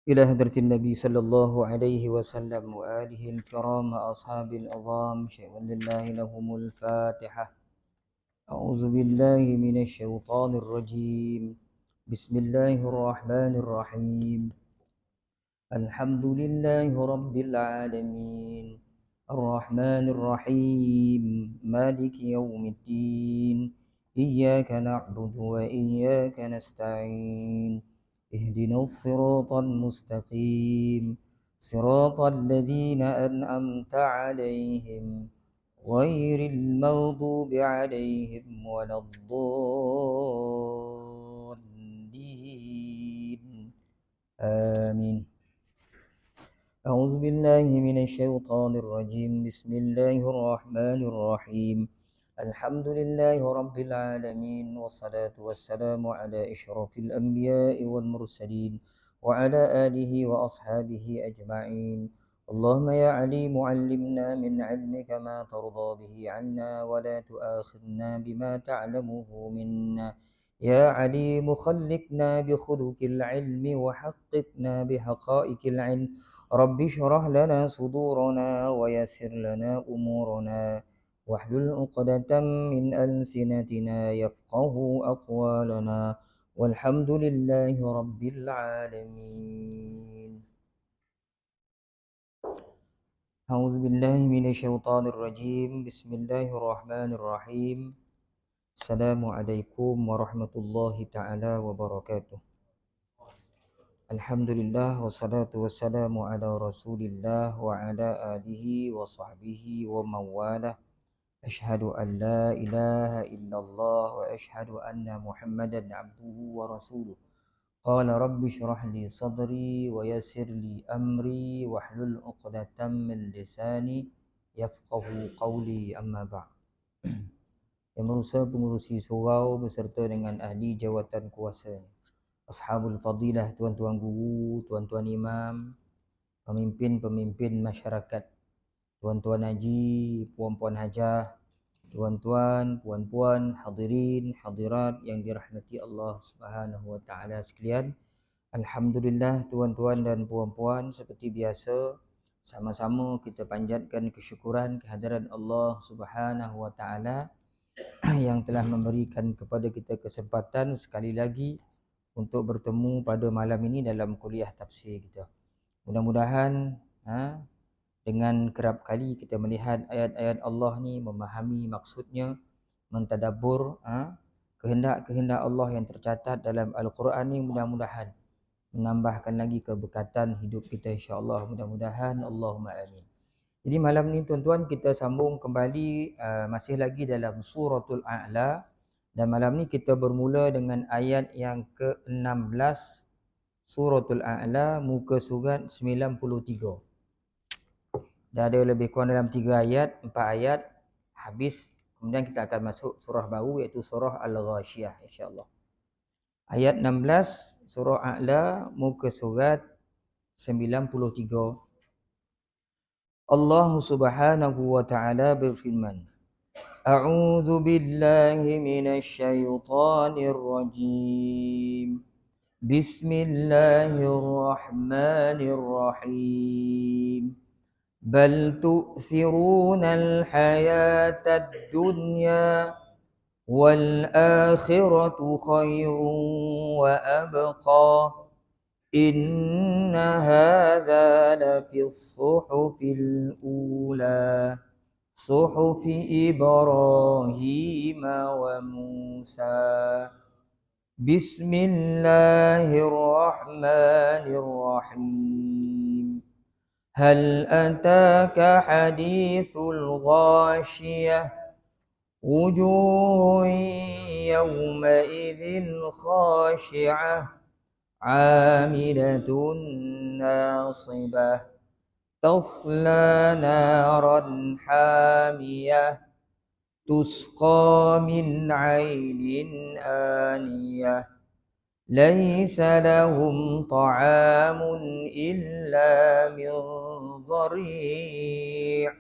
إلى حضرة النبي صلى الله عليه وسلم وآله الكرام أصحاب العظام شيئا لله لهم الفاتحة. أعوذ بالله من الشيطان الرجيم. بسم الله الرحمن الرحيم. الحمد لله رب العالمين الرحمن الرحيم مالك يوم الدين إياك نعبد وإياك نستعين اهدنا الصراط المستقيم صراط الذين أنعمت عليهم غير المغضوب عليهم ولا الضالين آمين. أعوذ بالله من الشيطان الرجيم. بسم الله الرحمن الرحيم. الحمد لله رب العالمين والصلاة والسلام على أشرف الأنبياء والمرسلين وعلى آله وأصحابه أجمعين. اللهم يا عليم علمنا من علمك ما ترضى به عنا ولا تؤاخذنا بما تعلمه منا. يا عليم خلقنا بخلق العلم وحققنا بحقائق العلم. رب اشرح لنا صدورنا ويسر لنا أمورنا واحلل عقدة من ألسنتنا يفقه أقوالنا والحمد لله رب العالمين. أعوذ بالله من الشيطان الرجيم. بسم الله الرحمن الرحيم. السلام عليكم ورحمة الله تعالى وبركاته. Alhamdulillah wassalatu wassalamu ala rasulillah wa ala alihi wa sahbihi wa mawalah. Ashhadu an la ilaha illallah wa ashhadu anna muhammadan abduhu wa rasuluh. Qala rabbi shrah li sadri wa yassir li amri wahlul uqdatam min lisani yafqahu qawli amma ba'd. Yang berusaha pengurusi surau beserta dengan ahli jawatan kuasanya, ashabul fadilah, tuan-tuan guru, tuan-tuan imam, pemimpin-pemimpin masyarakat, tuan-tuan haji, puan-puan hajah, tuan-tuan, puan-puan, hadirin, hadirat yang dirahmati Allah Subhanahu wa taala sekalian. Alhamdulillah tuan-tuan dan puan-puan, seperti biasa sama-sama kita panjatkan kesyukuran kehadiran Allah Subhanahu wa taala yang telah memberikan kepada kita kesempatan sekali lagi untuk bertemu pada malam ini dalam kuliah tafsir kita. Mudah-mudahan dengan kerap kali kita melihat ayat-ayat Allah ni, memahami maksudnya, mentadabbur kehendak-kehendak Allah yang tercatat dalam Al-Quran ni, mudah-mudahan menambahkan lagi keberkatan hidup kita insya-Allah, mudah-mudahan, Allahumma amin. Jadi malam ni tuan-tuan kita sambung kembali masih lagi dalam suratul A'la. Dan malam ni kita bermula dengan ayat yang ke-16 suratul A'la, muka surat 93. Dah ada lebih kurang dalam 3 ayat, 4 ayat habis. Kemudian kita akan masuk surah baru iaitu surah Al-Ghashiyah insya-Allah. Ayat 16 surah A'la, muka surat 93. Allah Subhanahu wa taala berfirman, A'udzu billahi minasy syaithanir rajim. Bismillahirrahmanirrahim. Bal tu'thirunal hayatad dunya wal akhiratu khairun wa abqa. Inna hadza lafis suhufil ula. صحف إبراهيم وموسى. بسم الله الرحمن الرحيم. هل أتاك حديث الغاشية. وجوه يومئذ خاشعة عاملة ناصبة تصلى نارا حامية تسقى من عين آنية ليس لهم طعام إلا من ضريع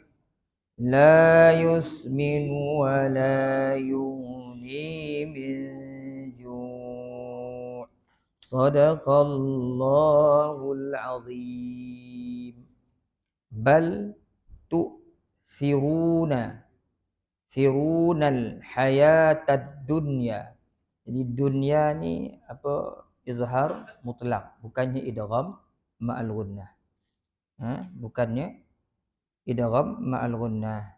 لا يسمن ولا يغني من جوع. Sadaqallahul azim. Bal tu'thiruna hayatad dunya. Jadi dunia ni apa, izhar mutlak, bukannya idgham ma'al gunnah. Bukannya idgham ma'al gunnah.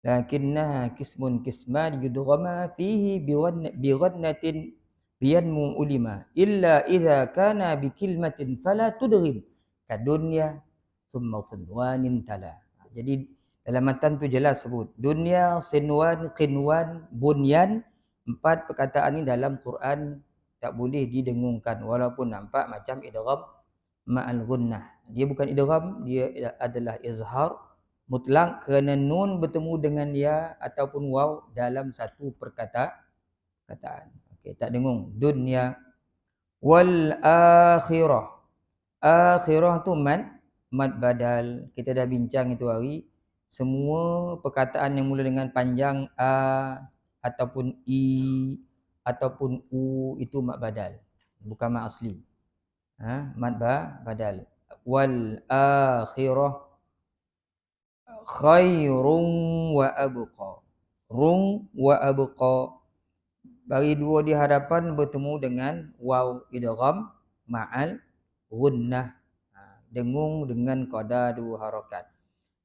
Lakinnaha kismun kisman yudghama fihi bi ghadnatin biyanmu ulima illa idza kana bi kilmatin fala tudghim kadunya summa sinwanin tala. Jadi dalam matan tu jelas sebut dunia, sinwan, qinwan, bunyan. 4 perkataan ni dalam Quran tak boleh didengungkan walaupun nampak macam idgham ma'al gunnah. Dia bukan idgham, dia adalah izhar mutlak kerana nun bertemu dengan ya ataupun waw dalam satu perkataan. Okey, tak dengung. Dunya wal akhirah. Akhirah tu mad badal. Kita dah bincang itu hari. Semua perkataan yang mula dengan panjang a ataupun i ataupun u itu mad badal. Bukan mad asli. Mad badal. Wal akhirah khairun wa abqa. Rung wa abqa. Bagi dua di hadapan bertemu dengan waw idgham ma'al gunnah. Dengung dengan qada 2 harakat.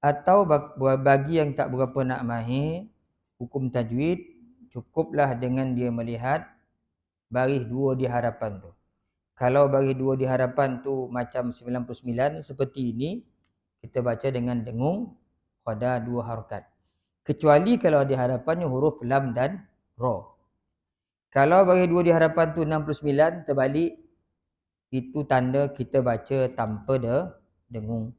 Atau bagi yang tak berapa nak mahir hukum tajwid, cukuplah dengan dia melihat baris 2 di hadapan tu. Kalau baris 2 di hadapan tu macam 99 seperti ini, kita baca dengan dengung qada 2 harakat. Kecuali kalau di hadapannya huruf lam dan ra. Kalau baris 2 di hadapan tu 69 terbalik, itu tanda kita baca tanpa dengung.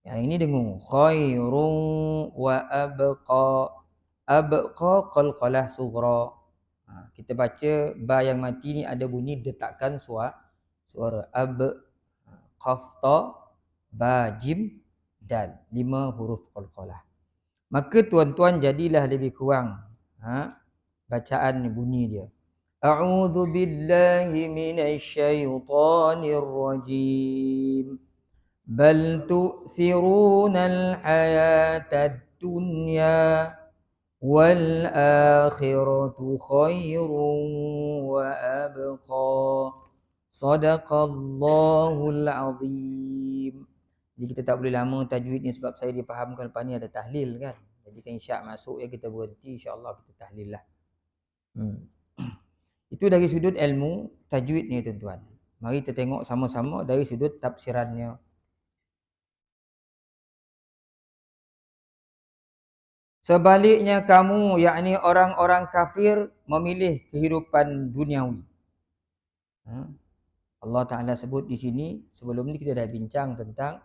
Yang ini dengung. Khairun wa abqa. Abqa qalqalah sughra. Kita baca ba yang mati ni ada bunyi detakkan suara. Qaf ta ba jim dal. 5 huruf qalqalah. Maka tuan-tuan jadilah lebih kurang bacaan bunyi dia. A'udzu billahi minasy syaithanir rajim. Bal tu'thirunal hayatad dunya wal akhiratu khairun wa abqa. Sadaqallahul azim. Jadi kita tak boleh lama tajwid ni sebab saya difahamkan lepas ni ada tahlil kan. Jadi kan isyak masuk ya kita berhenti, insya-Allah kita tahlil lah. Itu dari sudut ilmu tajwid ni tuan-tuan. Mari kita tengok sama-sama dari sudut tafsirannya. Sebaliknya kamu, yakni orang-orang kafir memilih kehidupan duniawi. Allah Ta'ala sebut di sini, sebelum ni kita dah bincang tentang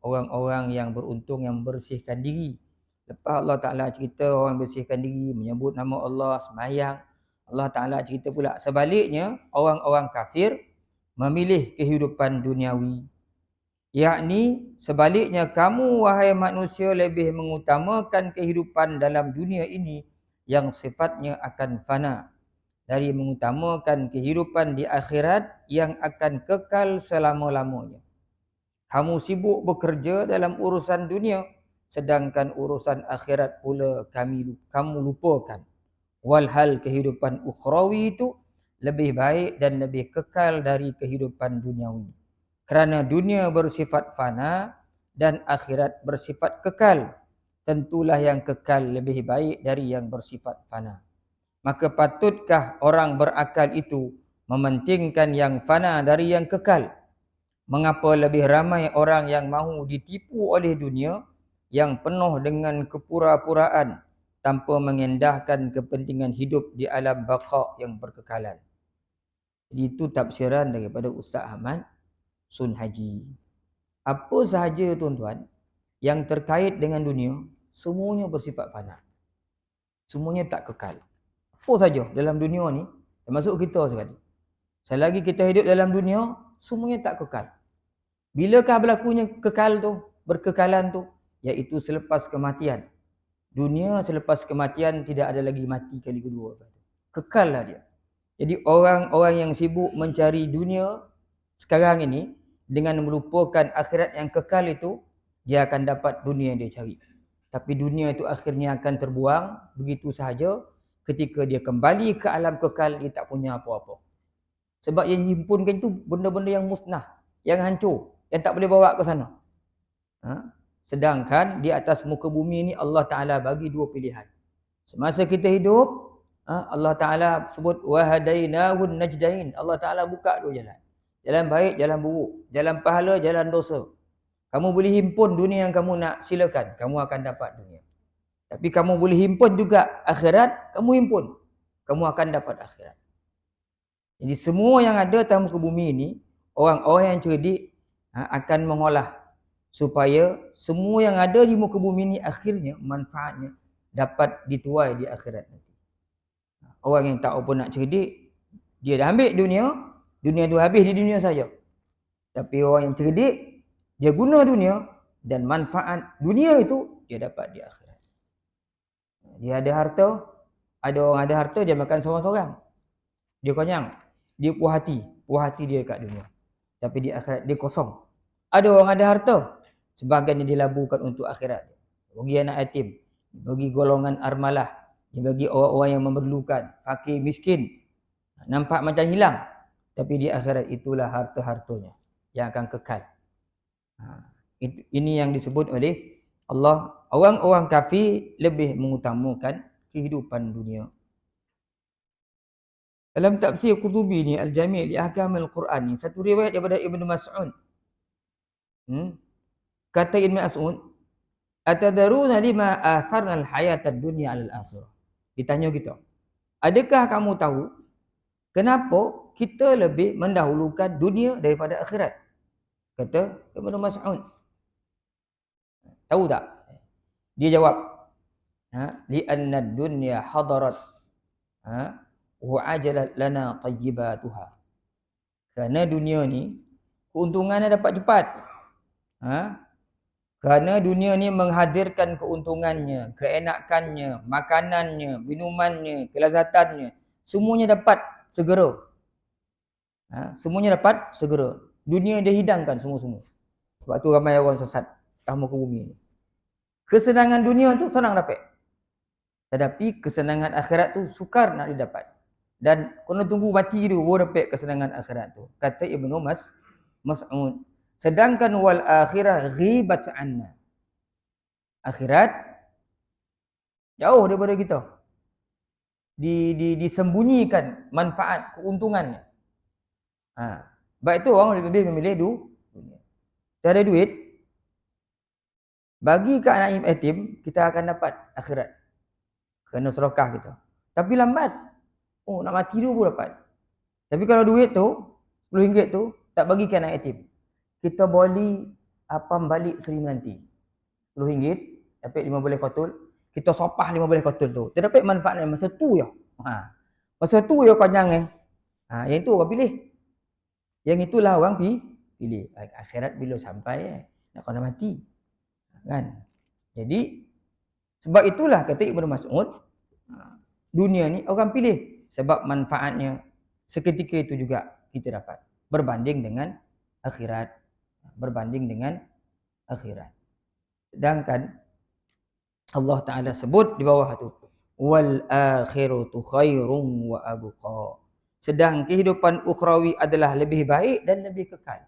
orang-orang yang beruntung yang membersihkan diri. Lepas Allah Ta'ala cerita orang bersihkan diri, menyebut nama Allah, sembahyang, Allah Ta'ala cerita pula sebaliknya orang-orang kafir memilih kehidupan duniawi. Yakni sebaliknya kamu wahai manusia lebih mengutamakan kehidupan dalam dunia ini yang sifatnya akan fana dari mengutamakan kehidupan di akhirat yang akan kekal selama-lamanya. Kamu sibuk bekerja dalam urusan dunia sedangkan urusan akhirat pula kamu lupakan. Walhal kehidupan ukhrawi itu lebih baik dan lebih kekal dari kehidupan duniawi. Kerana dunia bersifat fana dan akhirat bersifat kekal. Tentulah yang kekal lebih baik dari yang bersifat fana. Maka patutkah orang berakal itu mementingkan yang fana dari yang kekal? Mengapa lebih ramai orang yang mahu ditipu oleh dunia yang penuh dengan kepura-puraan tanpa mengendahkan kepentingan hidup di alam baqa yang berkekalan. Jadi itu tafsiran daripada Ustaz Ahmad Sun Haji. Apa sahaja tuan-tuan yang terkait dengan dunia, semuanya bersifat fana. Semuanya tak kekal. Apa saja dalam dunia ni, termasuk kita sekali. Selagi kita hidup dalam dunia, semuanya tak kekal. Bilakah berlakunya kekal tu, berkekalan tu? Iaitu selepas kematian. Dunia selepas kematian tidak ada lagi mati kali kedua. Kekallah dia. Jadi orang-orang yang sibuk mencari dunia sekarang ini dengan melupakan akhirat yang kekal itu, dia akan dapat dunia yang dia cari. Tapi dunia itu akhirnya akan terbuang begitu sahaja. Ketika dia kembali ke alam kekal, dia tak punya apa-apa. Sebab yang dihimpunkan itu benda-benda yang musnah, yang hancur, yang tak boleh bawa ke sana. Sedangkan di atas muka bumi ini Allah Ta'ala bagi dua pilihan. Semasa kita hidup, Allah Ta'ala sebut wahadainahun najdain. Allah Ta'ala buka dua jalan. Jalan baik, jalan buruk. Jalan pahala, jalan dosa. Kamu boleh himpun dunia yang kamu nak, silakan. Kamu akan dapat dunia. Tapi kamu boleh himpun juga akhirat, kamu himpun. Kamu akan dapat akhirat. Jadi semua yang ada dalam muka bumi ini, orang-orang yang cerdik akan mengolah supaya semua yang ada di muka bumi ini akhirnya manfaatnya dapat dituai di akhirat nanti. Orang yang tak apa nak cerdik, dia dah ambil dunia, dunia tu habis di dunia saja. Tapi orang yang cerdik, dia guna dunia dan manfaat dunia itu dia dapat di akhirat. Dia ada harta, ada orang ada harta, dia makan seorang-seorang. Dia konyang, dia puas hati dia kat dunia. Tapi di akhirat dia kosong. Ada orang ada harta, sebahagiannya dilaburkan untuk akhirat. Bagi anak yatim, bagi golongan armalah, bagi orang-orang yang memerlukan, fakir miskin. Nampak macam hilang, tapi di akhirat itulah harta-hartanya yang akan kekal. Ini yang disebut oleh Allah, orang-orang kafir lebih mengutamakan kehidupan dunia. Dalam tafsir Qurtubi ni Al-Jami' li Ahkamil Quran ni, satu riwayat daripada Ibnu Mas'ud. Kata Ibnu Mas'ud, "Atadaruna lima atharna al-hayata ad-dunya 'ala al-akhirah?" Ditanya kita, adakah kamu tahu kenapa kita lebih mendahulukan dunia daripada akhirat? Kata Ibnu Mas'ud. Tahu tak? Dia jawab, li'anna ad-dunya hadarat wa ajalat lana tayyibatuha. Kerana dunia ni keuntungannya dapat cepat. Kerana dunia ni menghadirkan keuntungannya, keenakannya, makanannya, minumannya, kelazatannya, semuanya dapat segera. Semuanya dapat segera. Dunia dia hidangkan semua-semua. Sebab tu ramai orang sesat atas muka bumi ni. Kesenangan dunia tu senang dapat. Tetapi kesenangan akhirat tu sukar nak didapat. Dan kena tunggu mati dulu baru dapat kesenangan akhirat tu. Kata Ibnu Mas'ud. Sedangkan wal akhirah ghibat anna. Akhirat jauh daripada kita. Disembunyikan manfaat, keuntungannya. Sebab itu orang lebih memilih dunia. Kita ada duit, bagi ke anak yatim, kita akan dapat akhirat. Kerana sedekah kita. Tapi lambat. Nak mati dulu pun dapat. Tapi kalau duit tu, RM10 tu, tak bagi ke anak yatim, kita boleh apam balik Seri Menanti. RM10, dapat 15 kotul, kita sopah 15 kotul tu. Kita dapat manfaatnya masa tu je. Masa tu je konyang yang itu orang pilih. Yang itulah orang pilih. Akhirat bila sampai nak kena mati. Kan? Jadi sebab itulah kata Ibnu Mas'ud, dunia ni orang pilih sebab manfaatnya seketika itu juga kita dapat berbanding dengan akhirat. Sedangkan Allah Ta'ala sebut di bawah tu, wal akhiratu khairun wa abqa. Sedang kehidupan ukhrawi adalah lebih baik dan lebih kekal.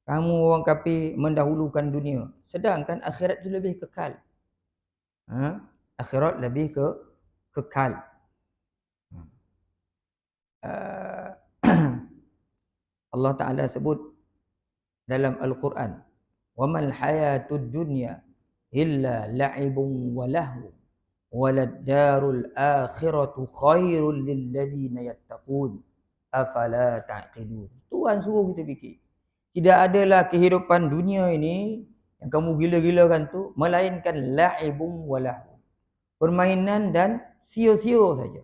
Kamu orang kafir mendahulukan dunia, sedangkan akhirat itu lebih kekal. Akhirat lebih kekal. Allah Ta'ala sebut dalam Al-Quran, وَمَا الْحَيَاةُ الدُّنْيَا إِلَّا لَعِبٌ وَلَهْوٌ وَلَلدَّارُ الْآخِرَةُ خَيْرٌ لِلَّذِينَ يَتَّقُونَ أَفَلَا تَعْقِلُونَ. Tuhan suruh kita fikir. Tidak adalah kehidupan dunia ini yang kamu gila-gilakan tu melainkan la'ibun walahu, permainan dan sia-sia saja.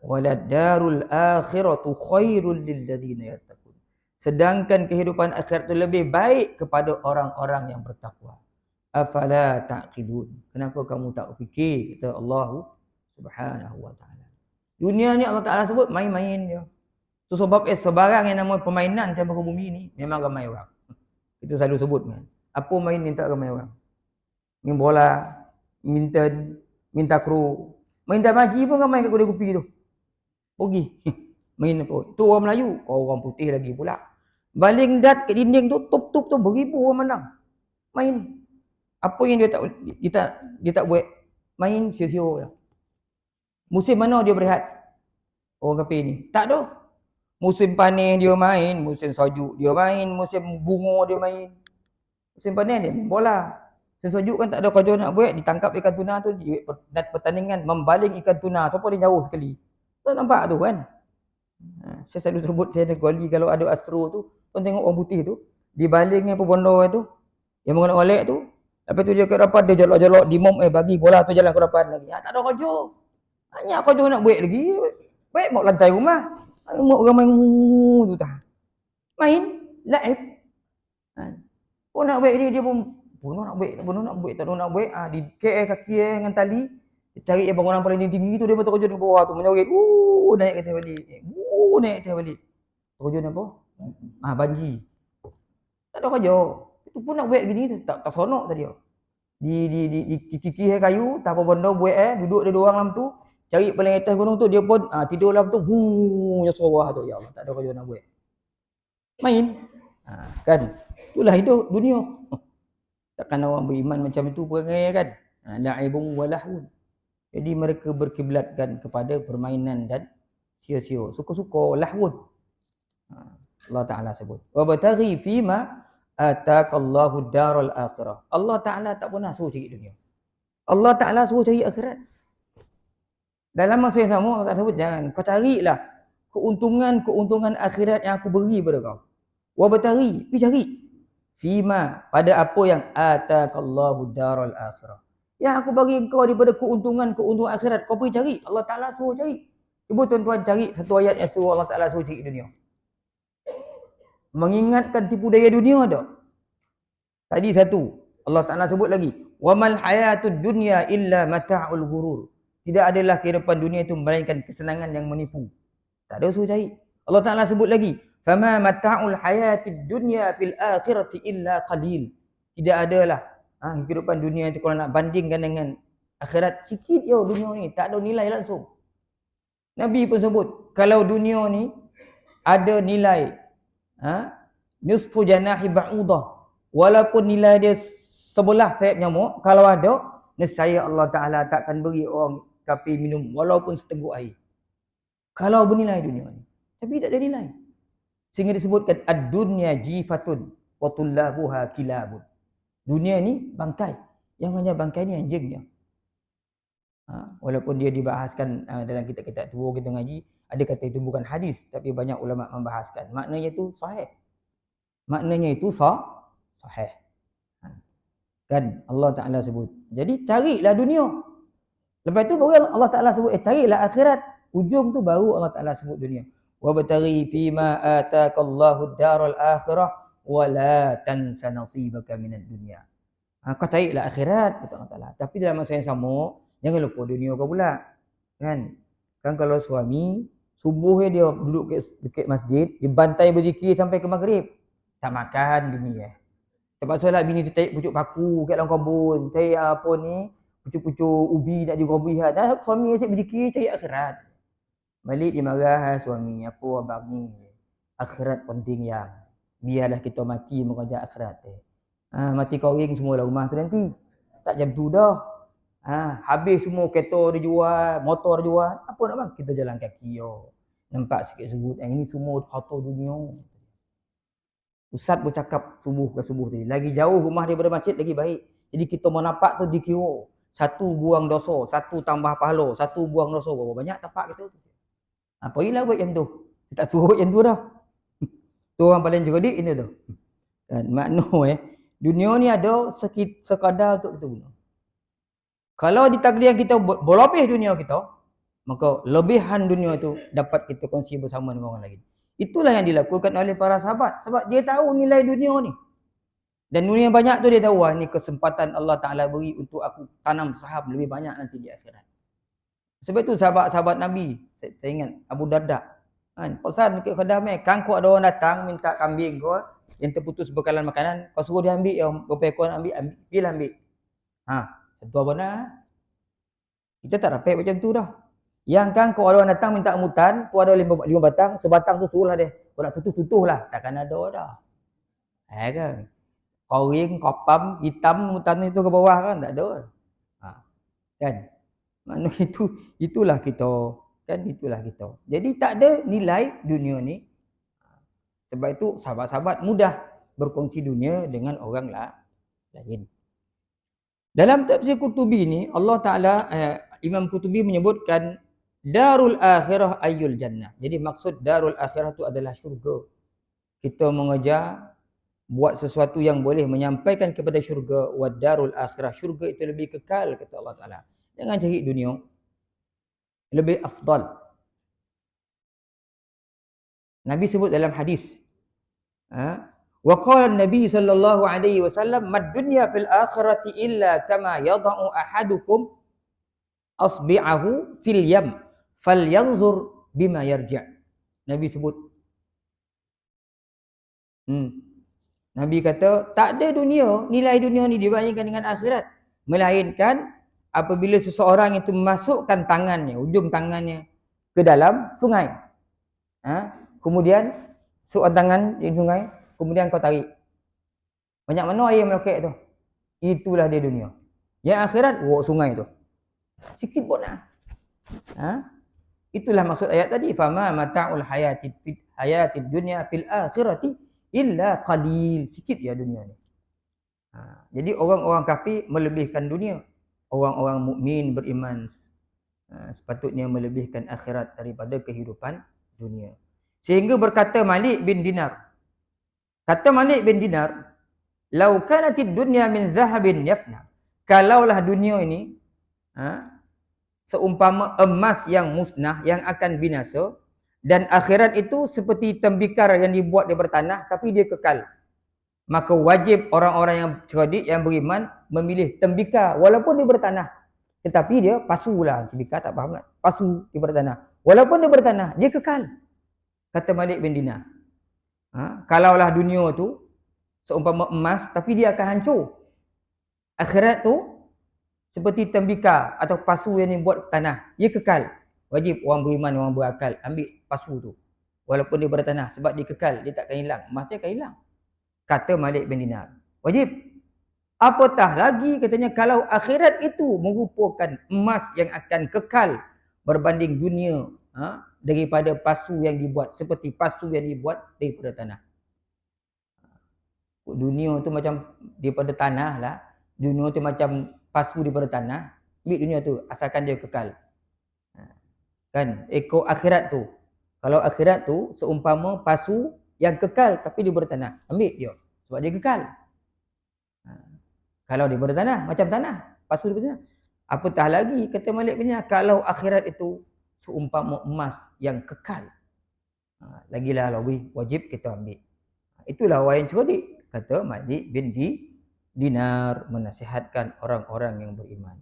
Waladdarul akhiratu khairul lilladzina yattaqun. Sedangkan kehidupan akhirat itu lebih baik kepada orang-orang yang bertakwa. Afala ta'qilun. Kenapa kamu tak fikir? Kata Allah Subhanahu wa taala. Dunia ni Allah Ta'ala sebut main-main je. Tu sebab sebarang yang nama permainan di muka bumi ni memang ramai orang. Kita selalu sebut kan. Apa main ni tak ramai orang. Main bola, main takraw, main damaji pun ramai kat kedai kopi tu. Pergi. Main apa? Tu orang Melayu, orang putih lagi pula. Baling dat kat dinding tu, tup-tup tu beribu orang mandang. Main. Apa yang dia tak buat? Main sio-sio je. Musim mana dia berehat? Orang kafir ni. Tak ada. Musim panas dia main, musim sejuk dia main, musim bunga dia main. Musim panas dia main bola. Musim sejuk kan tak ada kerja nak buat, ditangkap ikan tuna tu, dan pertandingan membaling ikan tuna. Siapa dia jauh sekali. Tak nampak tu kan? Saya selalu sebut, saya ada kali kalau ada astro tu, tuan tengok orang putih tu, dibalingnya pebondo tu, yang mengenai oleh tu, lepas tu dia ke depan, dia jolok-jolok, dimom, bagi bola tu jalan ke depan lagi. Tak ada kerja. Hanya kerja nak buat lagi. Baik mau lantai rumah. Mau orang main tu tak. Main, laib. Pun nak buat dia pun nak buat, tak nak buat. Di KL kaki dengan tali, dia cari yang bangunan paling tinggi tu, dia betul kerja di bawah tu, menyorit. Naik ke atas balik. Naik ke atas balik. Kerja ni apa? Banji. Tak ada kerja. Itu pun nak buat gini tu, tak sonok tadi. Di kiki kayu, tak apa benda buat duduk dia dua orang dalam tu, cari paling atas gunung tu, dia pun tidur dalam tu, yang sorah tu, ya Allah, tak ada kerja nak buat. Main. Kan? Itulah hidup dunia. Takkan orang beriman macam itu perangai kan? La'ibun wa lahun. Jadi mereka berkiblatkan kepada permainan dan sia-sia. Suka-suka lahun. Allah Ta'ala sebut. Wa bataghi fima ataqallahu daral akhirah. Allah Ta'ala tak pernah suruh cari dunia. Allah Ta'ala suruh cari akhirat. Dalam masa yang sama, Allah Ta'ala sebut, jangan. Kau carilah keuntungan akhirat yang aku beri pada kau. Wa bataghi, pergi cari. Fima, pada apa yang ataqallahu daral akhirah. Yang aku bagi kau daripada keuntungan akhirat, kau pergi cari. Allah Ta'ala suruh cari. Cuba tuan-tuan cari satu ayat yang suruh Allah Ta'ala suruh cari dunia. Mengingatkan tipu daya dunia ada. Tadi satu, Allah Ta'ala sebut lagi, wamal hayatud dunya illa mata'ul ghurur. Tidak adalah kehidupan dunia itu melainkan kesenangan yang menipu. Tak ada suruh cari. Allah Ta'ala sebut lagi, fama mata'ul hayatid dunya fil akhirati illa qalil. Tidak adalah kehidupan dunia itu kalau nak bandingkan dengan akhirat, sikit je dunia ni, tak ada nilai langsung. Nabi pun sebut, kalau dunia ni ada nilai nisfu janahi ba'udah, walaupun nilai dia sebelah sayap nyamuk, kalau ada, nescaya Allah Ta'ala takkan beri orang kafir minum walaupun seteguk air. Kalau bernilai dunia ni. Tapi tak ada nilai. Sehingga disebutkan ad-dunya jifatun wa tullabuha kilabun. Dunia ni bangkai. Yang hanya bangkai ni anjingnya. Walaupun dia dibahaskan dalam kitab-kitab tua kita ngaji, ada kata itu bukan hadis, tapi banyak ulama membahaskan. Maknanya itu sahih. Maknanya itu sahih. Kan Allah Ta'ala sebut. Jadi carilah dunia. Lepas tu baru Allah Ta'ala sebut, carilah akhirat. Ujung tu baru Allah Ta'ala sebut dunia. Wabtaghi fima ataqallahu daral akhirah wa la tansa nasibaka minad dunya. Kau carilah akhirat, kata Allah Ta'ala. Tapi dalam masa yang sama, jangan lupa dunia kau pula. Kan kalau suami subuh dia duduk dekat masjid, dia bantai berzikir sampai ke maghrib. Tak makan bini Terpaksa lah bini tu cari pucuk paku kat dalam kebun, cari apa ni, pucuk-pucuk ubi nak digobihan. Dah suami asyik berzikir cari akhirat. Balik dia marah suami, apa abang ni? Akhirat penting yang. Biarlah kita mati mengejar akhirat. Mati kering semualah rumah tu nanti. Tak jam tu dah. Habis semua kereta dia jual, motor dia jual. Apa nak bang? Kita jalan kaki yo. Nampak sikit sebut yang ini semua harta dunia. Ustaz bercakap subuh tadi. Lagi jauh rumah daripada masjid lagi baik. Jadi kita menapak tu dikira. Satu buang dosa, satu tambah pahala, satu buang dosa. Berapa banyak tapak kita tu. Pergilah buat macam tu. Saya tak suruh macam tu dah. Tu orang paling cerdik ini tu. Kan makna dunia ni ada sekadar untuk kita guna. Kalau ditakdirkan kita berlebih dunia kita, maka lebihan dunia itu dapat kita kongsi bersama dengan orang lain. Itulah yang dilakukan oleh para sahabat. Sebab dia tahu nilai dunia ni. Dan dunia banyak tu dia tahu, ni kesempatan Allah Ta'ala beri untuk aku tanam saham lebih banyak nanti di akhirat. Sebab itu sahabat-sahabat Nabi, Saya ingat Abu Darda. Kan, pesan ke khadam kan kau ada orang datang minta kambing kau yang terputus bekalan makanan, kau suruh dia ambil yang berapa ekor nak ambil, ambil ambil. Ha, tentu apa nak? Kita tak dapat macam tu dah. Yang kan kau ada orang datang minta rambutan, kau ada lima batang, sebatang tu suruhlah dia. Kau nak tutuh lah, takkan ada dah. Kan? Koring, kopam, hitam rambutan itu ke bawah kan tak ada. Ha, kan? Maknanya itulah kita. Kan itulah kita. Jadi tak ada nilai dunia ni. Sebab itu sahabat-sahabat mudah berkongsi dunia dengan orang lain. Dalam tafsir Qurtubi ni Allah Taala Imam Qurtubi menyebutkan darul akhirah ayyul jannah. Jadi maksud darul akhirah itu adalah syurga. Kita mengejar buat sesuatu yang boleh menyampaikan kepada syurga, wa darul akhirah, syurga itu lebih kekal kata Allah Taala. Jangan cari dunia. Lebih afdal. Nabi sebut dalam hadis. Wa qala an-nabi sallallahu alaihi wasallam mad dunya fil akhirati illa kama yad'u ahadukum asbi'ahu fil yam falyanzur bima yarji'. Nabi sebut. Nabi kata tak ada dunia, nilai dunia ni dibandingkan dengan akhirat, melainkan apabila seseorang itu memasukkan tangannya, ujung tangannya ke dalam sungai. Kemudian masukkan tangan di sungai, kemudian kau tarik. Banyak mana air melokek tu? Itulah dia dunia. Yang akhirat, sungai tu. Sikit pun lah. Itulah maksud ayat tadi. Fama mata'ul hayatid dunya fil akhirati illa qalil. Sikit ya dunia ni. Jadi orang-orang kafir melebihkan dunia. Orang-orang mukmin beriman sepatutnya melebihkan akhirat daripada kehidupan dunia. Sehingga berkata Malik bin Dinar. Kata Malik bin Dinar, "Lau kanatid dunya min zahabin yafna." Kalaulah dunia ini seumpama emas yang musnah yang akan binasa, dan akhirat itu seperti tembikar yang dibuat daripada tanah tapi dia kekal. Maka wajib orang-orang yang cerdik, yang beriman memilih tembikar walaupun dia bertanah. Tetapi dia pasulah, tembikar tak faham tak? Pasu dia bertanah. Walaupun dia bertanah, dia kekal. Kata Malik bin Dinar. Kalaulah dunia tu seumpama emas tapi dia akan hancur. Akhirat tu seperti tembikar atau pasu yang dibuat tanah, dia kekal. Wajib orang beriman, orang berakal ambil pasu tu. Walaupun dia bertanah sebab dia kekal, dia takkan hilang. Emas dia akan hilang. Kata Malik bin Dinar. Wajib. Apatah lagi katanya kalau akhirat itu merupakan emas yang akan kekal berbanding dunia daripada pasu yang dibuat, seperti pasu yang dibuat daripada tanah. Dunia tu macam daripada tanah lah. Dunia tu macam pasu daripada tanah. Ambil dunia tu asalkan dia kekal. Kan? Ekor akhirat tu. Kalau akhirat tu seumpama pasu yang kekal tapi dia bertanah. Ambil dia. Sebab dia kekal. Kalau dia bertanah, macam tanah. Pasu dia bertanah. Apatah lagi, kata Malik bin Dinar, kalau akhirat itu seumpama emas yang kekal. Lagilah lebih wajib kita ambil. Itulah orang yang cerdik. Kata Malik bin Dinar menasihatkan orang-orang yang beriman.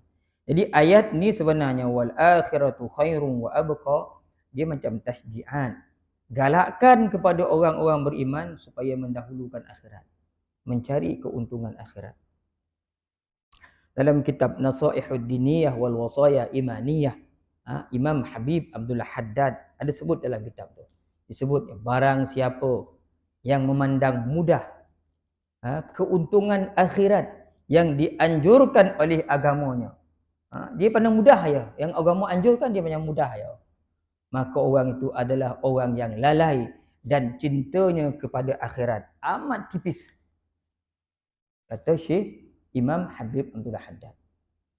Jadi ayat ni sebenarnya wal akhiratu khairun wa abqa, dia macam tasji'an. Galakkan kepada orang-orang beriman supaya mendahulukan akhirat. Mencari keuntungan akhirat. Dalam kitab Nasaihud Diniyah wal Wasaya Imaniyah, Imam Habib Abdullah Haddad ada sebut dalam kitab tu. Disebut barang siapa yang memandang mudah keuntungan akhirat yang dianjurkan oleh agamanya. Dia pandang mudah ya, yang agama anjurkan dia pandang mudah ya. Maka orang itu adalah orang yang lalai dan cintanya kepada akhirat amat tipis. Kata Syekh Imam Habib Abdullah Haddad.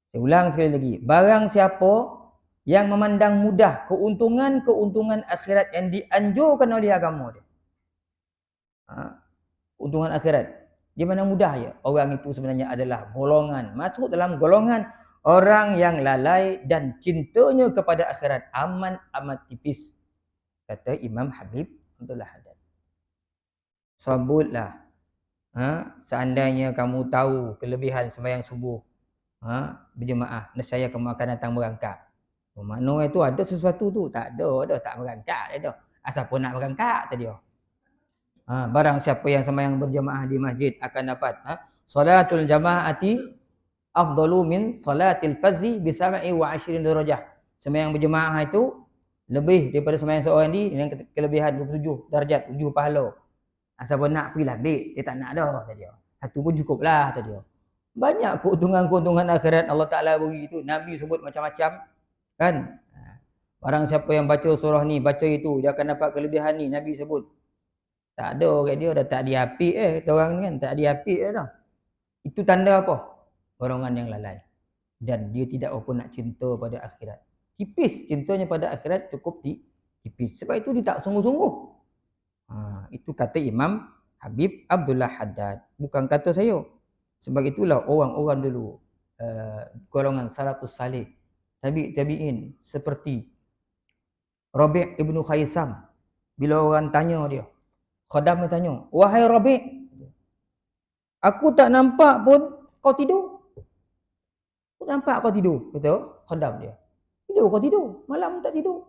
Saya ulang sekali lagi. Barang siapa yang memandang mudah keuntungan akhirat yang dianjurkan oleh agama dia. Keuntungan akhirat. Dia mana mudah ya. Orang itu sebenarnya adalah golongan. Masuk dalam golongan orang yang lalai dan cintanya kepada akhirat amat tipis. Kata Imam Habib Abdullah Haddad. Sebutlah. Seandainya kamu tahu kelebihan sembahyang subuh berjemaah, nescaya kamu akan datang berangkat. Mana itu ada sesuatu tu? Tak ada, tak berangkat dah. Asal pun nak berangkat tadi. Barang siapa yang sembahyang berjamaah di masjid akan dapat salatul jamaati afdalu min salatil fardhi bi 27 darajah. Sembahyang berjamaah itu lebih daripada sembahyang seorang diri dengan kelebihan 27 darjat, 7 pahala. Asal pun nak pergilah ambil, dia tak nak dah tadi. Satu pun cukuplah tadi. Banyak keuntungan-keuntungan akhirat Allah Taala bagi itu. Nabi sebut macam-macam kan. Barang siapa yang baca surah ni, baca itu, dia akan dapat kelebihan ni, Nabi sebut. Tak ada kat dia dah tak diapik kata orang ni kan, tak diapik dah. Itu tanda apa? Golongan yang lalai. Dan dia tidak apa nak cinta pada akhirat. Tipis cintanya pada akhirat, cukup tipis. Sebab itu dia tak sungguh-sungguh. Itu kata Imam Habib Abdullah Haddad. Bukan kata saya. Sebab itulah orang-orang dulu, golongan salafus salih, tabi'in seperti Rabi' ibnu Khaisam. Bila orang tanya dia, khadam dia tanya, wahai Rabi', aku tak nampak pun kau tidur. Aku nampak kau tidur, kata khadam dia. Tidur kau tidur, malam tak tidur.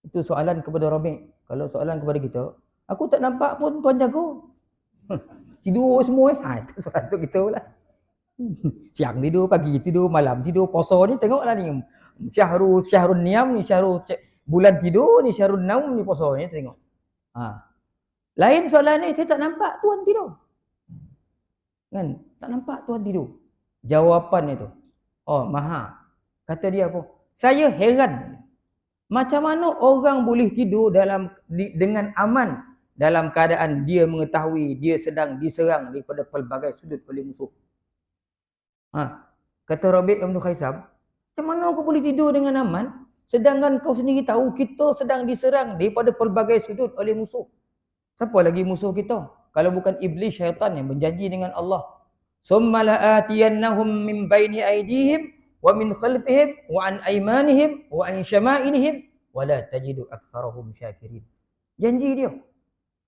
Itu soalan kepada Rabi'. Kalau soalan kepada kita, aku tak nampak pun tuan jaga. Tidur semua itu soalan untuk kita lah. Siang tidur, pagi tidur, malam tidur, puasa ni tengoklah ni. Syahrul Niam ni, bulan tidur ni, Syahrul Naum ni, puasa ni tengok. Lain soalan ni, saya tak nampak tuan tidur. Kan? Tak nampak tuan tidur. Jawapan itu, maha. Kata dia apa? Saya heran. Macam mana orang boleh tidur dengan aman dalam keadaan dia mengetahui dia sedang diserang daripada pelbagai sudut oleh musuh. Kata Rabi' ibn Khaisam, macam mana kau boleh tidur dengan aman sedangkan kau sendiri tahu kita sedang diserang daripada pelbagai sudut oleh musuh. Siapa lagi musuh kita? Kalau bukan iblis, syaitan yang berjanji dengan Allah. Summa la'atiyannahum min baini aydihim wa min khalfihim wa an aymanihim wa an syama'ilihim wa la tajidu aktsarahum syakirin. Janji dia.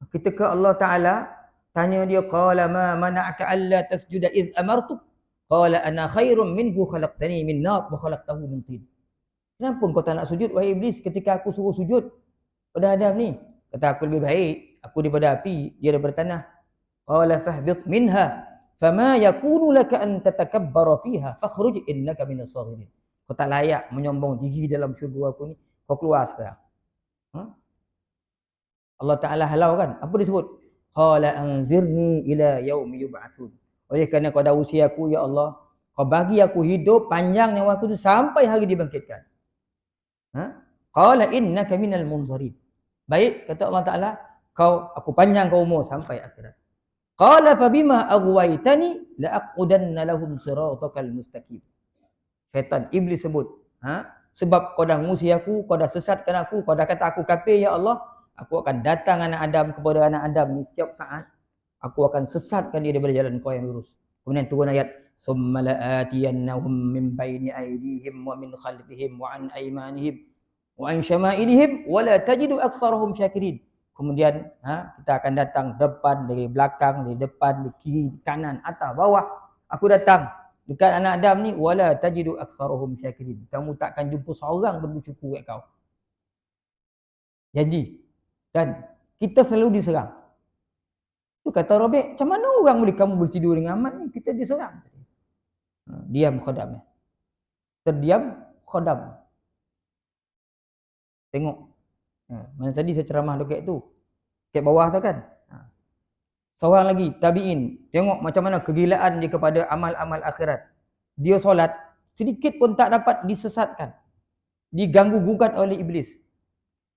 Ketika Allah Taala tanya dia, qala ma mana'aka alla tasjuda id amartuk? Qala ana khairum minhu khalaqtani min nar wa khalaqtahu min tin. Kenapa kau tak nak sujud wahai iblis ketika aku suruh sujud pada Adam ni? Kata aku lebih baik, aku daripada api, dia daripada tanah. Qala fahbit minha fama yakunu laka an tatakabbara fiha fakhruj innaka minas saghirin. Kau tak layak menyombong diri dalam syurga aku ni, kau keluar sekarang. Allah Taala halau kan? Apa disebut? Qala anzirni ila yaumi yub'atsun. Oleh kerana kau dah usia aku ya Allah, kau bagi aku hidup panjang nyawa aku tu sampai hari dibangkitkan. Qala innaka minal munzirin. Baik, kata Allah Taala, aku panjang kau umur sampai akhirat. Qala fa bima aghwaytani la aqudanna lahum siratakal mustaqim. Syaitan, iblis sebut, sebab kau dah ngusi aku, kau dah sesatkan aku, kau dah kata aku kafir ya Allah, aku akan datang anak Adam kepada anak Adam ni setiap saat. Aku akan sesatkan dia daripada jalan kau yang lurus. Kemudian turun ayat, summa la'atiyannahum min baini aydihim wa min khalfihim wa an aymanihim wa an syama'ilihim wa la tajidu aktsarahum syakirin. Kemudian kita akan datang depan, dari belakang, dari depan, dari kiri, kanan, atas, bawah. Aku datang dekat anak Adam ni, wa la tajidu aktsarahum syakirin. Kamu takkan jumpa seorang pun bersyukur kat kau. Janji. Dan kita selalu diserang. Tu kata Rabi', macam mana orang boleh kamu boleh tidur dengan aman ni? Kita diserang. Diam khadam. Terdiam khadam. Tengok. Mana tadi saya ceramah dekat tu. Dekat bawah tu kan. Seorang lagi, tabi'in. Tengok macam mana kegilaan dia kepada amal-amal akhirat. Dia solat, sedikit pun tak dapat disesatkan. Diganggu gugat oleh iblis.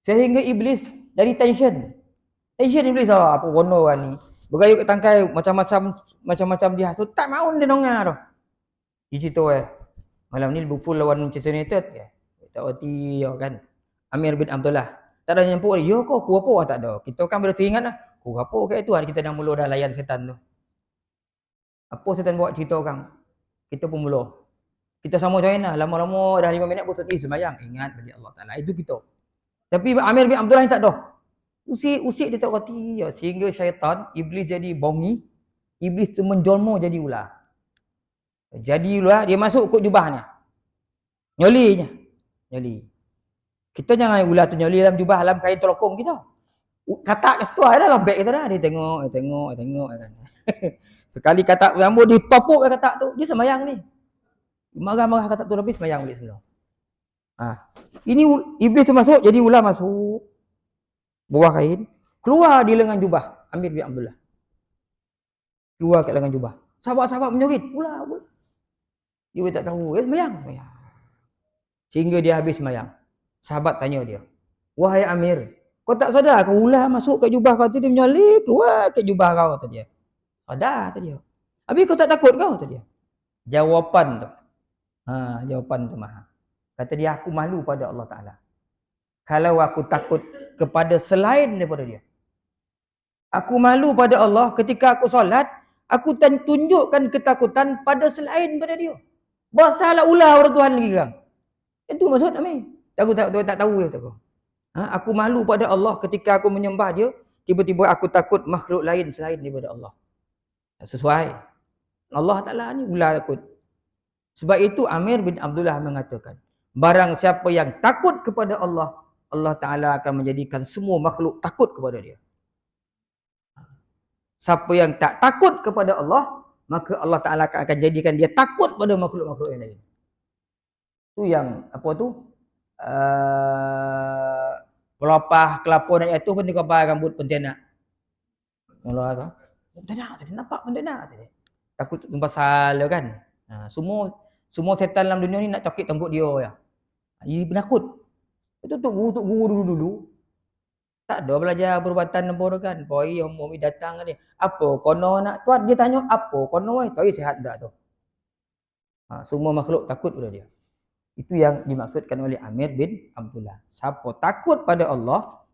Sehingga iblis dari tension. Tension iblis, apa warna orang ni. Bergayut ke tangkai, macam-macam dihasut. Tak mahu dia dengar dah. Dia cerita malam ni full lawan Manchester United. Tak erti kan. Amir bin Abdullah. Tak ada nyampuk dia. Ya kau, aku apa? Tak ada. Kita kan boleh teringat lah. Aku apa kat itu? Kita dah mula dah layan setan tu. Apa setan buat cerita orang? Kita pun mula. Kita sama join lah. Lama-lama dah 5 minit pun sembahyang. Ingat bagi Allah Ta'ala. Itu kita. Tapi Amir bin Abdullah ni tak ada. Usik dia tak reti. Sehingga syaitan, iblis jadi bongi. Iblis tu menjolma jadi ular. Jadi ular, dia masuk kot jubahnya. Nyolinya. nyoli. Kita jangan ular tu nyoli dalam jubah, dalam kain telokong kita. Katak kat situ ada dalam beg kita dah. Dia tengok kan. Sekali katak rambut ditopuk ke katak tu, dia sembahyang ni. Marah-marah katak tu habis sembahyang balik semula. Ini iblis tu masuk, jadi ular masuk. Bawah kain, keluar di lengan jubah Amir bin Abdullah. Keluar kat lengan jubah. Sahabat-sahabat menjerit, ular. Dia tak tahu, sembahyang. Sehingga dia habis sembahyang. Sahabat tanya dia, wahai Amir, kau tak sadar kau ular masuk kat jubah kau tu, dia menyalip keluar kat jubah kau, kata dia. Sadar, kata dia. Habis kau tak takut kau, kata dia. Jawapan tu. Jawapan tu mahal. Kata dia, aku malu pada Allah Ta'ala. Kalau aku takut kepada selain daripada dia. Aku malu pada Allah ketika aku solat, aku tunjukkan ketakutan pada selain daripada dia. Basalah ular pada Tuhan lagi kan. Itu maksud Amir. Aku tak tahu kata aku. Aku malu pada Allah ketika aku menyembah dia, tiba-tiba aku takut makhluk lain selain daripada Allah. Tak sesuai. Allah Ta'ala ni ular takut. Sebab itu Amir bin Abdullah mengatakan, barang siapa yang takut kepada Allah, Allah Ta'ala akan menjadikan semua makhluk takut kepada dia. Siapa yang tak takut kepada Allah, maka Allah Ta'ala akan jadikan dia takut pada makhluk-makhluk yang lain. Itu yang apa tu? Pelopah kelapa nak jatuh pun dia kapal rambut pontianak. Allah apa? Pontianak tadi nampak pontianak tadi. Takut pasal dia kan. Semua setan dalam dunia ni nak cakit tengkuk dia ya. Jadi penakut. Itu tok guru dulu. Tak ada belajar perubatan apa kan. Poi umum datang dia. Apa kono nak tuan, dia tanya apa kono ai? Tahu sihat dak tu. Semua makhluk takut pada dia. Itu yang dimaksudkan oleh Amir bin Abdullah. Siapa takut pada Allah,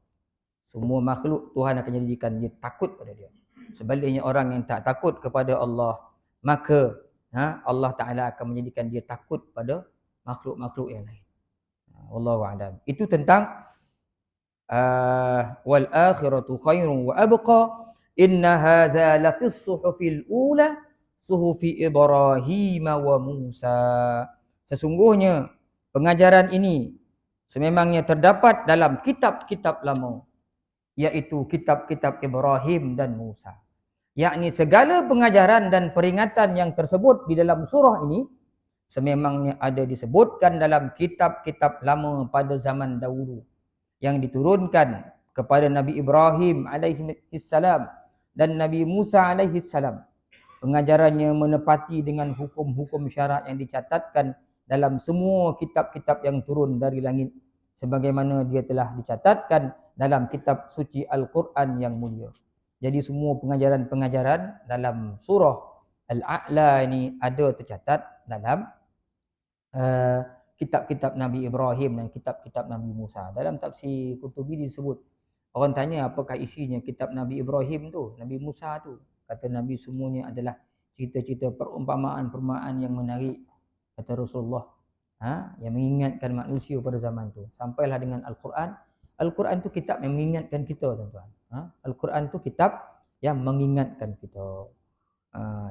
semua makhluk Tuhan akan jadikan dia takut pada dia. Sebaliknya orang yang tak takut kepada Allah, maka Allah Ta'ala akan menjadikan dia takut pada makhluk-makhluk yang lain. Wallahu a'lam. Itu tentang wal akhiratu khairun wa abqa inna hadza la fis suhufil ula suhufi Ibrahim wa Musa. Sesungguhnya pengajaran ini sememangnya terdapat dalam kitab-kitab lama, iaitu kitab-kitab Ibrahim dan Musa. Yakni segala pengajaran dan peringatan yang tersebut di dalam surah ini sememangnya ada disebutkan dalam kitab-kitab lama pada zaman dahulu yang diturunkan kepada Nabi Ibrahim alaihissalam dan Nabi Musa alaihissalam. Pengajarannya menepati dengan hukum-hukum syarak yang dicatatkan dalam semua kitab-kitab yang turun dari langit, sebagaimana dia telah dicatatkan dalam kitab suci Al-Quran yang mulia. Jadi semua pengajaran-pengajaran dalam surah Al-A'la ini ada tercatat dalam kitab-kitab Nabi Ibrahim dan kitab-kitab Nabi Musa. Dalam tafsir Qutubi disebut, orang tanya apakah isinya kitab Nabi Ibrahim tu, Nabi Musa tu. Kata Nabi semuanya adalah cerita-cerita perumpamaan-perumpamaan yang menarik, kata Rasulullah, yang mengingatkan manusia pada zaman tu. Sampailah dengan Al-Quran. Al-Quran tu kitab yang mengingatkan kita, tuan-tuan. Al-Quran tu kitab yang mengingatkan kita.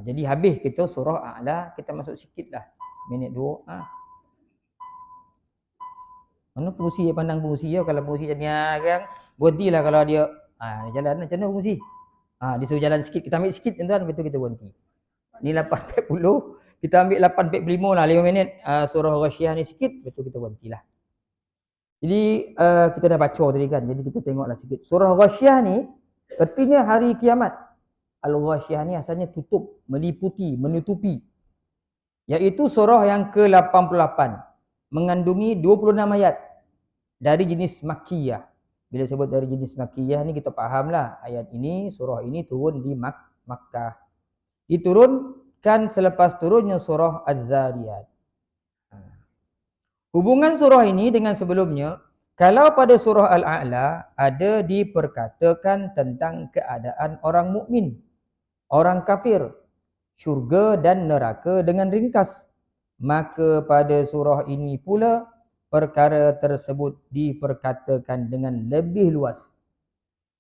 Jadi habis kita surah A'la, kita masuk sikitlah. Seminit dua. Mana pengusi yang pandang pengusi ya? Kalau pengusi macam ni kan, berhentilah kalau dia jalan macam mana pengusi? Disuruh jalan sikit, kita ambil sikit tuan-tuan, lepas tu kita berhenti. Ni 8.40, kita ambil 8.45 lah, 5 minit surah Ghasyiyah ni sikit, lepas tu kita berhentilah. Jadi kita dah baca tadi kan, jadi kita tengoklah sikit. Surah Ghasyiyah ni artinya hari kiamat. Al-Ghasyiyah ni asalnya tutup, meliputi, menutupi. Iaitu surah yang ke-88, mengandungi 26 ayat dari jenis Makkiyah. Bila sebut dari jenis Makkiyah ni kita fahamlah, ayat ini, surah ini turun di Makkah. Diturunkan selepas turunnya surah Az-Zariyat. Hubungan surah ini dengan sebelumnya, kalau pada surah Al-A'la ada diperkatakan tentang keadaan orang mukmin, orang kafir, syurga dan neraka dengan ringkas, maka pada surah ini pula perkara tersebut diperkatakan dengan lebih luas.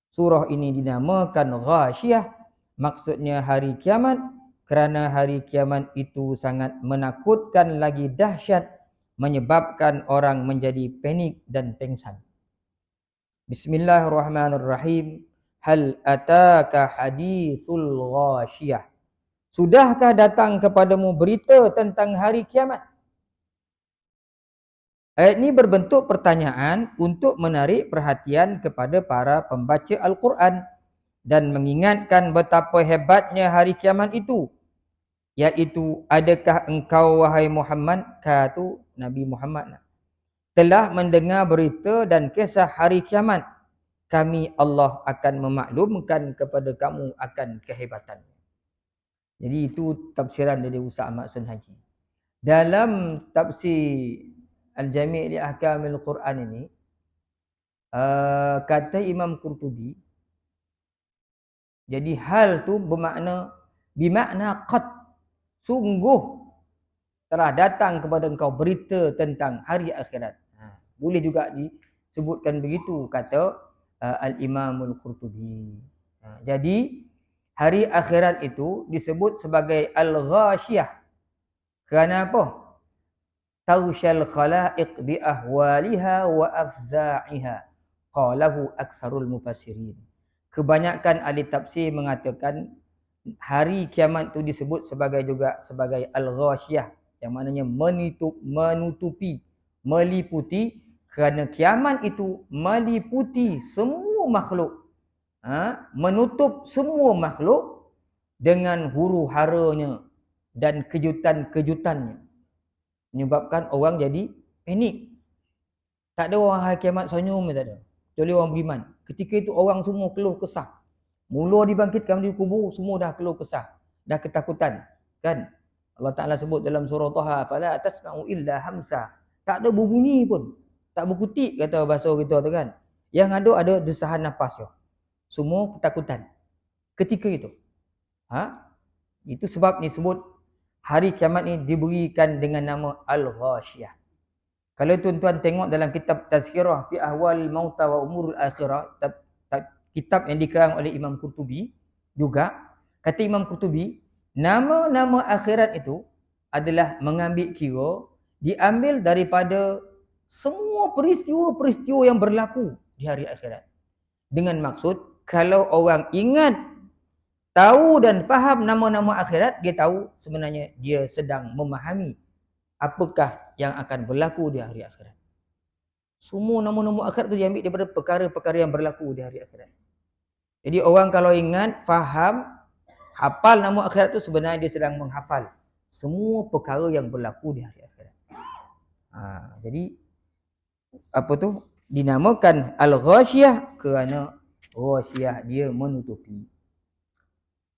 Surah ini dinamakan Ghasyiyah, maksudnya hari kiamat, kerana hari kiamat itu sangat menakutkan lagi dahsyat menyebabkan orang menjadi panik dan pengsan. Bismillahirrahmanirrahim. Hal ataka hadithul ghashiyah. Sudahkah datang kepadamu berita tentang hari kiamat? Ayat ini berbentuk pertanyaan untuk menarik perhatian kepada para pembaca Al-Quran dan mengingatkan betapa hebatnya hari kiamat itu. Iaitu, adakah engkau wahai Muhammad, kata Nabi Muhammad, telah mendengar berita dan kisah hari kiamat? Kami Allah akan memaklumkan kepada kamu akan kehebatannya. Jadi itu tafsiran dari Ustaz Ahmad Sunhaji. Dalam tafsir Al-Jami' li Ahkamil Quran ini, kata Imam Qurtubi, jadi hal tu bermakna qad, sungguh telah datang kepada engkau berita tentang hari akhirat. Boleh juga disebutkan begitu, kata Al-Imamul Qurtubi. Jadi hari akhirat itu disebut sebagai Al-Ghashiyah. Kerana apa? Tawshal khalaiq bi ahwaliha wa afza'iha. Qalahu aktsarul mufassirin. Kebanyakan ahli tafsir mengatakan hari kiamat itu disebut sebagai Al-Ghashiyah, yang maknanya menutupi, meliputi, kerana kiamat itu meliputi semua makhluk. Menutup semua makhluk dengan huru-haranya dan kejutan-kejutannya. Menyebabkan orang jadi panik. Tak ada orang hari kiamat senyum, tak ada. Kecuali orang beriman. Ketika itu orang semua keluh kesah. Mula dibangkitkan di kubur, semua dah keluh kesah. Dah ketakutan. Kan? Allah Ta'ala sebut dalam surah Taha, fala tasma'u illa hamsa. Tak ada berbunyi pun. Tak berkutik, kata bahasa kita tu kan. Yang ada desahan nafas. Semua ketakutan. Ketika itu. Itu sebab ni sebut hari kiamat ni diberikan dengan nama Al-Ghashiyah. Kalau tuan-tuan tengok dalam kitab Tazkirah fi Ahwal Mauta wa Umurul Akhirah, kitab yang dikarang oleh Imam Qurtubi juga, kata Imam Qurtubi, nama-nama akhirat itu adalah mengambil kira, diambil daripada semua peristiwa-peristiwa yang berlaku di hari akhirat. Dengan maksud, kalau orang ingat, tahu dan faham nama-nama akhirat, dia tahu sebenarnya dia sedang memahami apakah yang akan berlaku di hari akhirat. Semua nama-nama akhirat itu diambil daripada perkara-perkara yang berlaku di hari akhirat. Jadi orang kalau ingat, faham, hafal nama akhirat itu, sebenarnya dia sedang menghafal semua perkara yang berlaku di hari akhirat. Jadi apa tu? Dinamakan Al-Ghashiyah kerana Ghashiyah dia menutupi.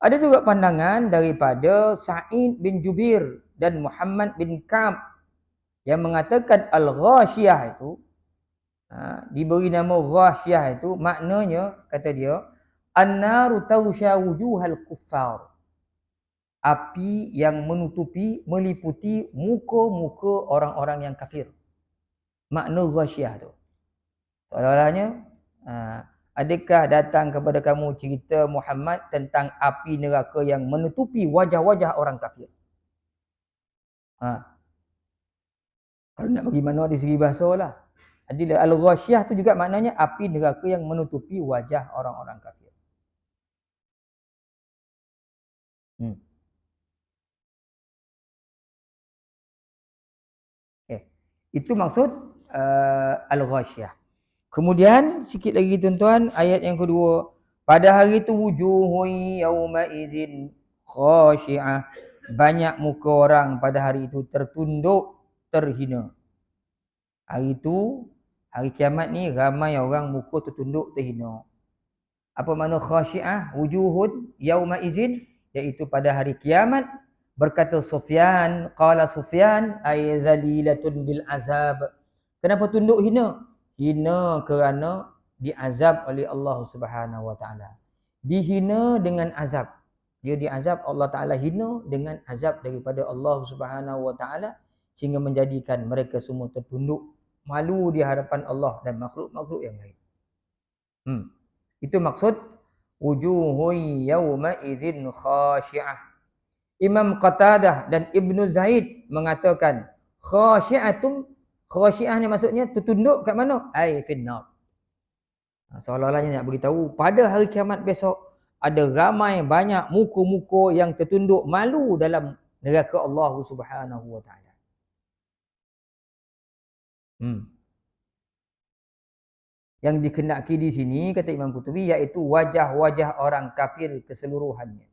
Ada juga pandangan daripada Sa'id bin Jubair dan Muhammad bin Ka'ab yang mengatakan Al-Ghashiyah itu, diberi nama Ghashiyah itu, maknanya, kata dia, An-naru tawsha wujuhal kuffar. Api yang menutupi, meliputi muka-muka orang-orang yang kafir. Makna Ghashiyah itu. Soalannya, adakah datang kepada kamu cerita Muhammad tentang api neraka yang menutupi wajah-wajah orang kafir? Kalau nak bagi makna dari segi bahasa lah. Jadi Al-Ghashiyah tu juga maknanya api neraka yang menutupi wajah orang-orang kafir. Itu maksud Al-Ghashiyah. Kemudian sikit lagi tuan-tuan, ayat yang kedua. Pada hari itu wujuhun yawma idzin khashi'ah. Banyak muka orang pada hari itu tertunduk, terhina. Hari itu, hari kiamat ni ramai orang muka tertunduk, terhina. Apa makna khashi'ah? Wujuhun yawma idzin, iaitu pada hari kiamat. Berkata Sufyan, qala Sufyan ay zalilatun bil azab. Kenapa tunduk hina? Hina kerana diazab oleh Allah Subhanahu wa taala. Dihina dengan azab. Dia diazab, Allah Taala hina dengan azab daripada Allah Subhanahu wa taala, sehingga menjadikan mereka semua tertunduk, malu di hadapan Allah dan makhluk-makhluk yang lain. Itu maksud wujuhun yawma idzin khashi'ah. Imam Qatadah dan Ibnu Zaid mengatakan khasyi'atun Khasyiah ni maksudnya tertunduk kat mana? Ai finnar. Seolah-olahnya nak beritahu pada hari kiamat besok ada ramai banyak muka-muka yang tertunduk malu dalam neraka Allah Subhanahu wa taala. Yang dikehendaki di sini kata Imam Qurtubi iaitu wajah-wajah orang kafir keseluruhannya.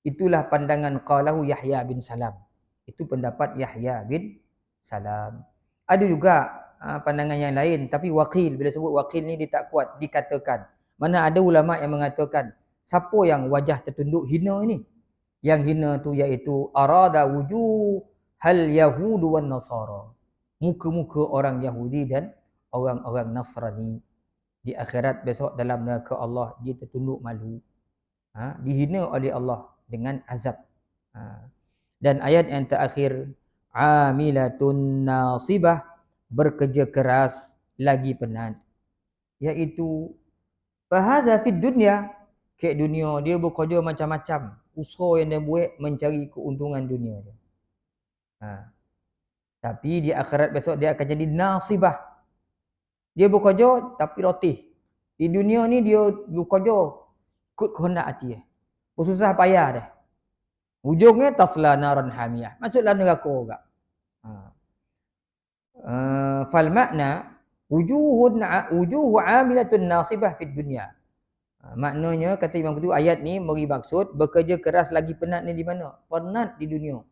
Itulah pandangan qalahu Yahya bin Salam. Itu pendapat Yahya bin Salam. Ada juga pandangan yang lain, tapi Waqil, bila sebut Waqil ni dia tak kuat dikatakan. Mana ada ulama yang mengatakan siapa yang wajah tertunduk hina ini? Yang hina tu iaitu arada wujuh hal yahudu wan nasara. Muka-muka orang Yahudi dan orang-orang Nasrani. Di akhirat besok dalam neraka Allah dia tertunduk malu. Dihina oleh Allah dengan azab. Dan ayat yang terakhir, amilatun nasibah, bekerja keras lagi penat. Iaitu fahaza fid dunya, ke dunia dia bekerja macam-macam, usaha yang dia buat mencari keuntungan dunia dia. Tapi di akhirat besok dia akan jadi nasibah. Dia bekerja tapi rotih. Di dunia ni dia bekerja ikut kehendak hati dia. Bersusah payah dah. Ujungnya tasla naran hamiyah. Masuklah neraka juga. Fal makna wujuhu amilatun nasibah fid dunya. Maknanya kata Imam Qurtubi ayat ni beri maksud bekerja keras lagi penat ni di mana? Penat di dunia.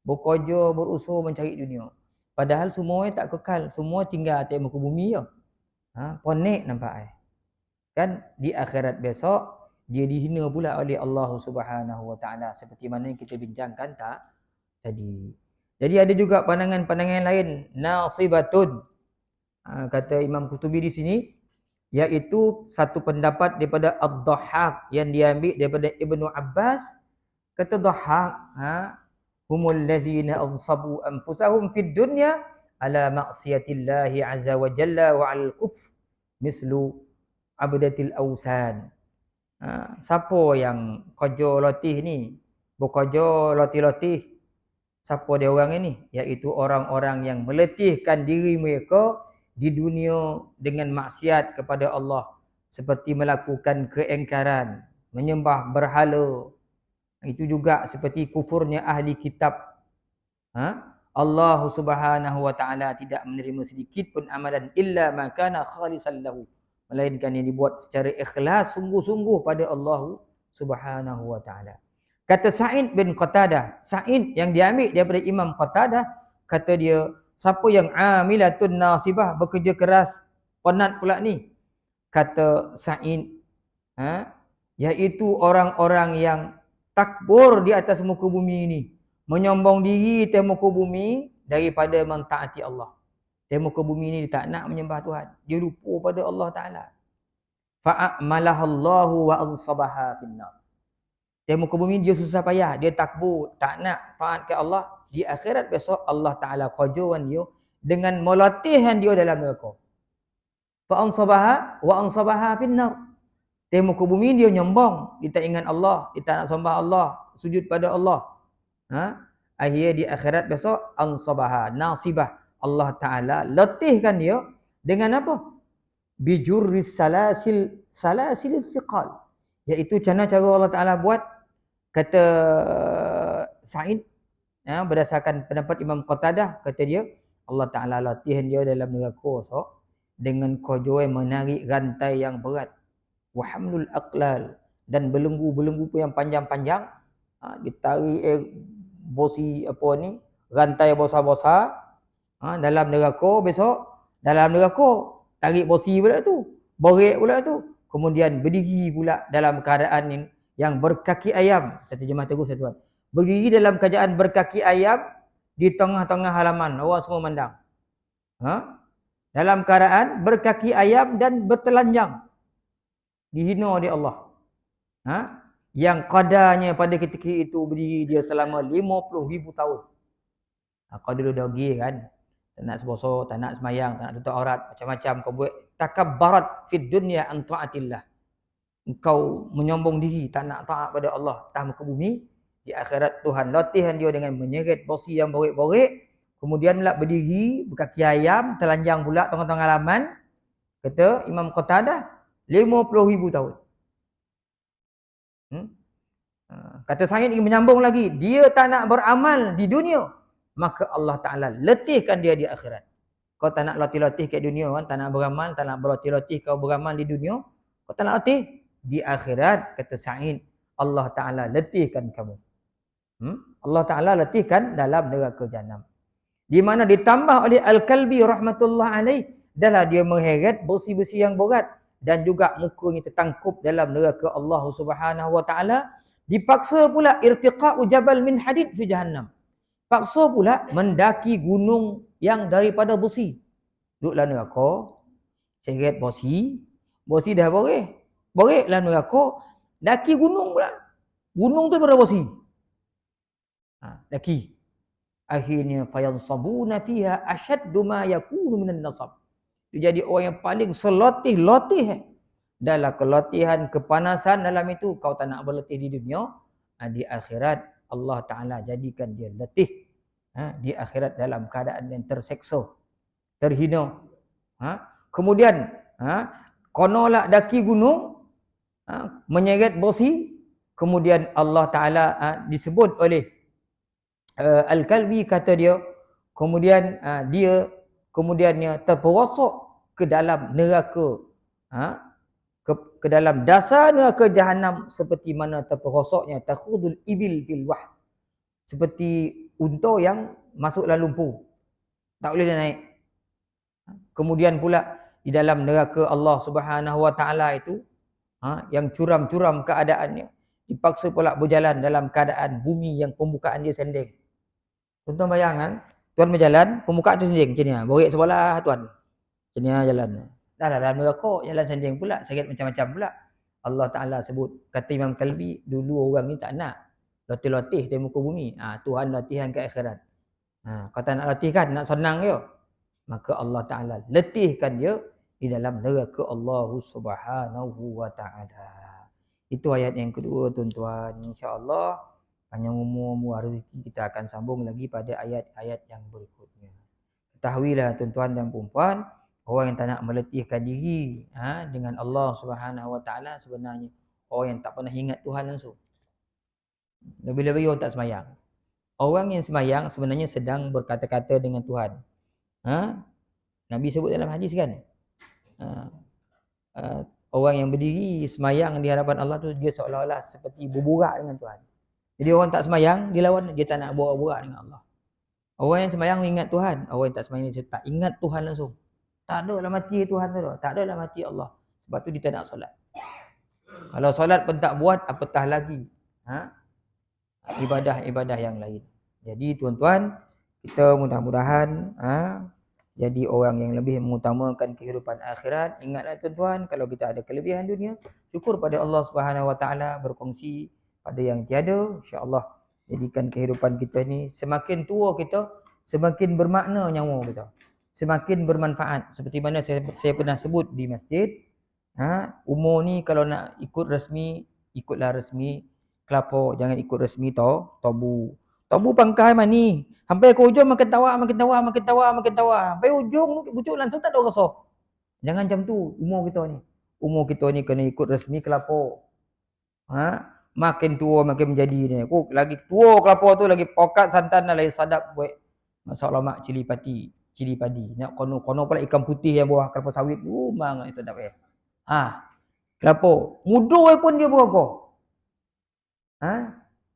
Bekerja berusaha mencari dunia. Padahal semuanya tak kekal, semua tinggal atas muka bumi je. Ponik nampak kan di akhirat besok dia dihina pula oleh Allah Subhanahu wa taala seperti mana yang kita bincangkan tadi. Jadi ada juga pandangan-pandangan lain nasibatun. Kata Imam Qurtubi di sini iaitu satu pendapat daripada Ad-Dhahhak yang diambil daripada Ibnu Abbas. Kata Dhahhak, humul ladzina ansabu anfusahum fid dunya ala ma'siyatillahi azza wa jalla wa al kufr mislu abdatil awsan. Siapa yang kerja latih ni, bekerja latih-latih, siapa dia orang ini? Iaitu orang-orang yang meletihkan diri mereka di dunia dengan maksiat kepada Allah, seperti melakukan keengkaran, menyembah berhala. Itu juga seperti kufurnya ahli kitab. Allah Subhanahu wa taala tidak menerima sedikit pun amalan illa ma kana khalisan lahu, melainkan yang dibuat secara ikhlas sungguh-sungguh pada Allah Subhanahu wa taala. Kata Sa'id bin Qatadah, Sa'id yang diambil daripada Imam Qatadah, kata dia, siapa yang amilatun nasibah, bekerja keras, penat pula ni. Kata Sa'id, iaitu orang-orang yang takbur di atas muka bumi ini, menyombong diri di muka bumi daripada mentaati Allah. Di muka bumi ini dia tak nak menyembah Tuhan, dia lupa pada Allah Ta'ala. Fa'amalahallahu wa ansabaha finnar. Di muka bumi dia susah payah, dia takbur, tak nak taat ke Allah. Di akhirat besok Allah Ta'ala qajuan dia dengan melatihkan dia dalam neraka. Fa'ansabaha wa ansabaha finnar. Di muka bumi dia nyombong, dia tak ingat Allah, dia tak nak sembah Allah, sujud pada Allah. Akhirnya di akhirat besok ansabaha, nasibah, Allah Ta'ala latihkan dia dengan apa? Bijurris salasil thiqal. Iaitu cara Allah Ta'ala buat, kata Sa'id, berdasarkan pendapat Imam Qatadah, kata dia, Allah Ta'ala latihan dia dalam neraka dengan kojoy menarik rantai yang berat. Wahamlul aqlal, dan belenggu-belenggu pun yang panjang-panjang, ditarik bosi apa ni, rantai besar-besar, dalam neraka besok, dalam neraka tarik bosi pula tu, borek pula tu, kemudian berdiri pula dalam keadaan yang berkaki ayam. Kata jemaah teguh satuan, berdiri dalam keadaan berkaki ayam di tengah-tengah halaman, orang semua mandang. Dalam keadaan berkaki ayam dan bertelanjang, dihina oleh Allah. Yang qadarnya pada ketika itu berdiri dia selama 50,000 tahun. Qadar dah pergi kan, tak nak seposo, tak nak semayang, tak nak tutup aurat, macam-macam kau buat. Takabbarat fid dunya an ta'atillah. Engkau menyombong diri, tak nak taat pada Allah atas muka bumi. Di akhirat Tuhan latihan dia dengan menyeret bosi yang borek-borek, Kemudian pula berdiri, berkaki ayam, telanjang pula tengah-tengah halaman. Kata Imam Qatadah, 50,000 tahun. Kata Sa'id ingin menyambung lagi, dia tak nak beramal di dunia, maka Allah Ta'ala letihkan dia di akhirat. Kau tak nak latih-latih kat dunia kan, tak nak beramal, tak nak berlatih-latih kau beramal di dunia, kau tak nak latih di akhirat, kata Sa'id, Allah Ta'ala letihkan kamu. Allah Ta'ala letihkan dalam neraka Jahannam. Di mana ditambah oleh Al-Kalbi rahmatullah alaih, adalah dia mengheret besi-besi yang berat dan juga mukanya tertangkup dalam neraka Allah Subhanahu wa taala. Dipaksa pula irtiqa'u jabal min hadid fi jahannam. Paksa pula mendaki gunung yang daripada besi. Duduklah neraka, seret besi dah boreh lah neraka, daki gunung pula. Gunung tu daripada besi. Daki. Akhirnya fayansabuna fiha ashaddu ma yakunu minan nasab. Dia jadi orang yang paling selotih-lotih dalam kelatihan kepanasan dalam itu. Kau tak nak berletih di dunia, di akhirat Allah Ta'ala jadikan dia letih di akhirat dalam keadaan yang terseksa, terhina. Kemudian konolah daki gunung, menyeret besi. Kemudian Allah Ta'ala disebut oleh Al-Kalbi, kata dia, kemudian dia kemudiannya terperosok ke dalam neraka, ke dalam dasar neraka Jahannam, seperti mana terperosoknya takhudul ibil fil wah, seperti unta yang masuk dalam lumpur, tak boleh dia naik. Kemudian pula di dalam neraka Allah Subhanahu wa taala itu, yang curam-curam keadaannya, dipaksa pula berjalan dalam keadaan bumi yang pembukaan dia sending. Tuan bayangkan, tuan berjalan, pembukaan tu sending macam ni, borek sebelah tuan. Macam ni jalan. Dah dalam neraka jalan sending pula, sakit macam-macam pula. Allah Ta'ala sebut, kata Imam Kalbi, dulu orang ni tak nak latih-latih di muka bumi. Tuhan latihan ke akhirat. Kau tak nak latih kan, nak senang je. Maka Allah Ta'ala letihkan dia di dalam neraka Allah Subhanahu wa Ta'ala. Itu ayat yang kedua, tuan-tuan. InsyaAllah panjang umur rezeki kita akan sambung lagi pada ayat-ayat yang berikutnya. Ketahuilah tuan-tuan dan puan-puan, orang yang tak nak meletihkan diri dengan Allah Subhanahu wa taala sebenarnya orang yang tak pernah ingat Tuhan langsung. Lebih-lebih orang tak semayang. Orang yang semayang sebenarnya sedang berkata-kata dengan Tuhan. Nabi sebut dalam hadis kan, orang yang berdiri semayang di hadapan Allah tu, dia seolah-olah seperti berburak dengan Tuhan. Jadi orang tak semayang, dia lawan, dia tak nak borak-borak dengan Allah. Orang yang semayang ingat Tuhan, orang yang tak semayang dia tak ingat Tuhan langsung. Tak ada dalam hati Tuhan tu, tak ada dalam hati Allah. Sebab tu dia tak nak solat. Kalau solat pun tak buat, apatah lagi ibadah-ibadah yang lain. Jadi tuan-tuan, kita mudah-mudahan jadi orang yang lebih mengutamakan kehidupan akhirat. Ingatlah tuan-tuan, kalau kita ada kelebihan dunia, syukur pada Allah Subhanahu wa taala, berkongsi pada yang tiada, insya-Allah jadikan kehidupan kita ni semakin tua kita semakin bermakna nyawa kita, semakin bermanfaat. Seperti mana saya pernah sebut di masjid, umur ni kalau nak ikut rasmi, ikutlah rasmi kelapa, jangan ikut rasmi tobu pangkai mani, sampai ke ujung makin tawa, sampai ujung bucuk langsung tak ada rasa. Jangan macam tu umur kita ni kena ikut rasmi kelapa. Makin tua makin menjadi ni. Lagi tua kelapa tu lagi pokat santan lain sadap buat masak lemak cili padi. Nak kono pula ikan putih yang buah kelapa sawit. Memang sedap kelapa. Muda pun dia berapa.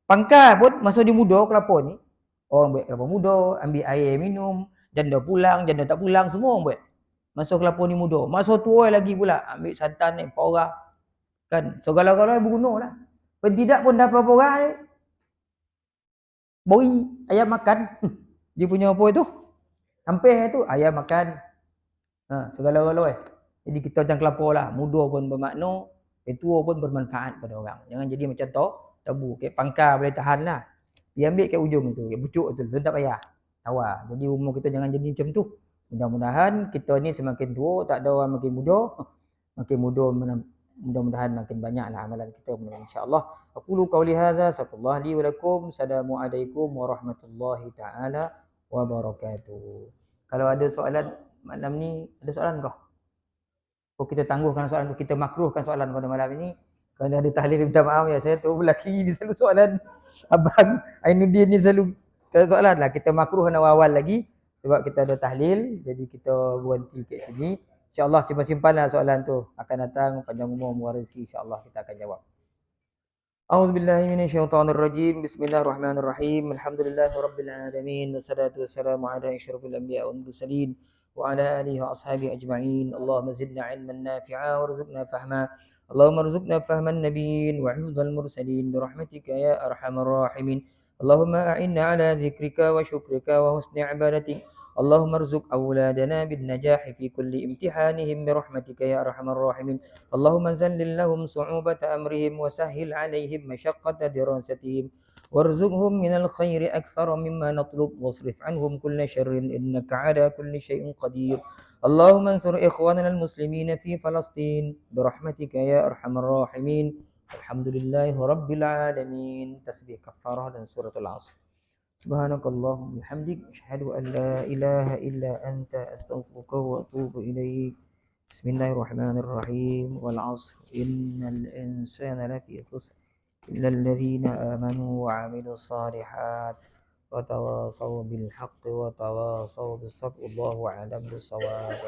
Pangkai pun masa dia muda kelapa ni. Orang buat kelapa muda, ambil air minum, janda pulang, janda tak pulang, semua orang buat. Masa kelapa ni muda. Masa tua lagi pula ambil santan ni, porah. Kan, segala-galanya berguna lah. Tidak pun dapat porah ni. Boi, ayam makan. Dia punya apa itu? Sampai tu, ayam makan. Segala-galanya. Jadi kita macam kelapa lah. Muda pun bermakna, tua pun bermanfaat pada orang. Jangan jadi macam tu, tabu. Kayak pangkal boleh tahan lah. Dia ambil kat ujung tu, kat pucuk tu. Tak payah. Tawar. Jadi umur kita jangan jadi macam tu. Mudah-mudahan kita ni semakin tua, tak ada orang makin muda. Makin muda mudah-mudahan makin banyaklah amalan kita, insya-Allah. Aqulu qawli hadza, sallallahu li wa lakum. Assalamualaikum warahmatullahi taala wabarakatuh. Kalau ada soalan malam ni, ada soalan kah? Oh, kita tangguhkan soalan tu, kita makruhkan soalan pada malam ini. Kerana ada tahlil, minta maaf ya, saya tahu lelaki ni selalu soalan. Abang Ainuddin ni selalu soalan lah. Kita makruhkan awal-awal lagi sebab kita ada tahlil, jadi kita berhenti kat sini. InsyaAllah simpan-simpan lah soalan tu. Akan datang panjang umur, murah rezeki, insyaAllah kita akan jawab. A'udzubillahi minasyaitonirrajim. Bismillahirrahmanirrahim. Alhamdulillahirabbil alamin. Wassalatu wassalamu ala asyrafil anbiya'i wal mursalin wa ala alihi wa ashabihi ajma'in. Allahumma zidna 'ilman nafi'a warzuqna fahma. Allahumma arzuqna fahman nabiyyin wa hifdzal mursalin birahmatika ya arhamar rahimin. Allahumma a'inna 'ala dzikrika wa syukrika wa husni 'ibadatik. اللهم ارزق أولادنا بالنجاح في كل امتحانهم برحمتك يا أرحم الراحمين. اللهم ذلل لهم صعوبة أمرهم وسهل عليهم مشقة دراستهم وارزقهم من الخير أكثر مما نطلب واصرف عنهم كل شر إنك على كل شيء قدير. اللهم انصر إخواننا المسلمين في فلسطين برحمتك يا أرحم الراحمين. الحمد لله رب العالمين. تسبيح كفارة dan سورة العصر. سبحانك اللهم وبحمدك أشهد أن لا إله إلا أنت أستغفرك وأتوب إليك. بسم الله الرحمن الرحيم والعصر إن الإنسان لفي خسر إلا الذين آمنوا وعملوا الصالحات وتواصوا بالحق وتواصوا بالصبر. الله أعلم بالصواب.